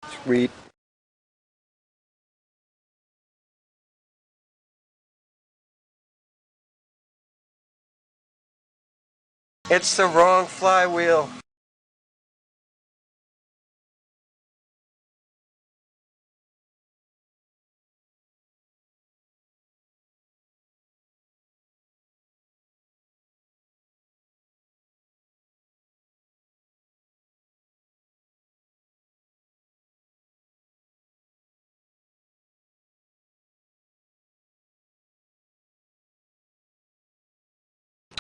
Sweet. It's the wrong flywheel.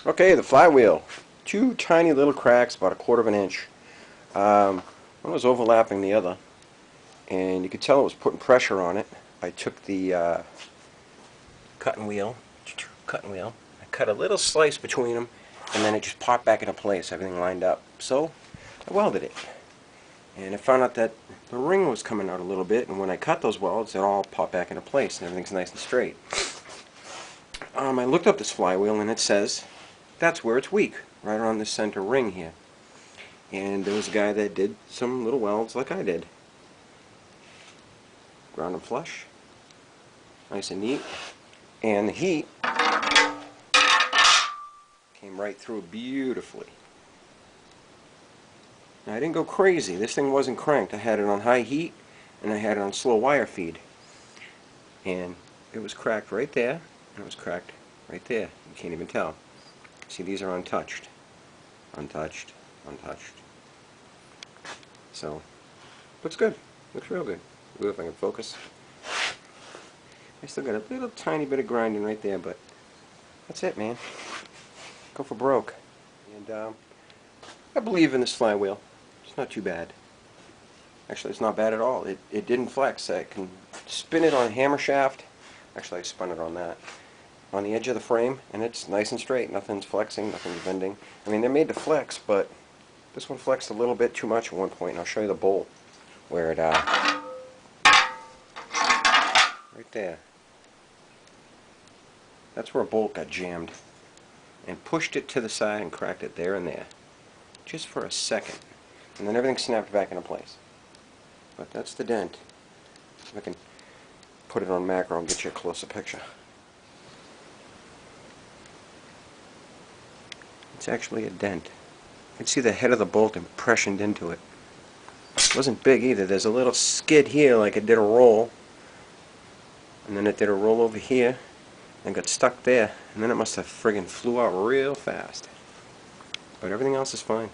Okay, the flywheel. Two tiny little cracks, about 1/4 of an inch. One was overlapping the other, and you could tell it was putting pressure on it. I took the cutting wheel, I cut a little slice between them, and then it just popped back into place, everything lined up. So I welded it, and I found out that the ring was coming out a little bit, and when I cut those welds, it all popped back into place, and everything's nice and straight. I looked up this flywheel, and it says that's where it's weak, right around the center ring here. And there was a guy that did some little welds like I did. Ground them flush, nice and neat, and the heat came right through beautifully. Now I didn't go crazy. This thing wasn't cranked. I had it on high heat, and I had it on slow wire feed. And it was cracked right there, and it was cracked right there. You can't even tell. See, these are untouched. Untouched. Untouched. So, looks good. Looks real good. Ooh, if I can focus. I still got a little tiny bit of grinding right there, but that's it, man. Go for broke. And I believe in this flywheel. It's not too bad. Actually, it's not bad at all. It didn't flex. I can spin it on a hammer shaft. Actually, I spun it on that. On the edge of the frame, and it's nice and straight. Nothing's flexing, nothing's bending. I mean, they're made to flex, but this one flexed a little bit too much at one point, and I'll show you the bolt where it, right there. That's where a bolt got jammed, and pushed it to the side and cracked it there and there. Just for a second. And then everything snapped back into place. But that's the dent. If I can put it on macro and get you a closer picture. It's actually a dent. You can see the head of the bolt impressioned into it. It wasn't big either. There's a little skid here like it did a roll. And then it did a roll over here and got stuck there. And then it must have friggin' flew out real fast. But everything else is fine.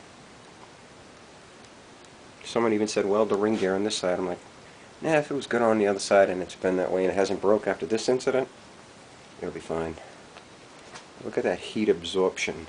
Someone even said weld the ring gear on this side. I'm like, nah, if it was good on the other side and it's been that way and it hasn't broke after this incident, it'll be fine. Look at that heat absorption.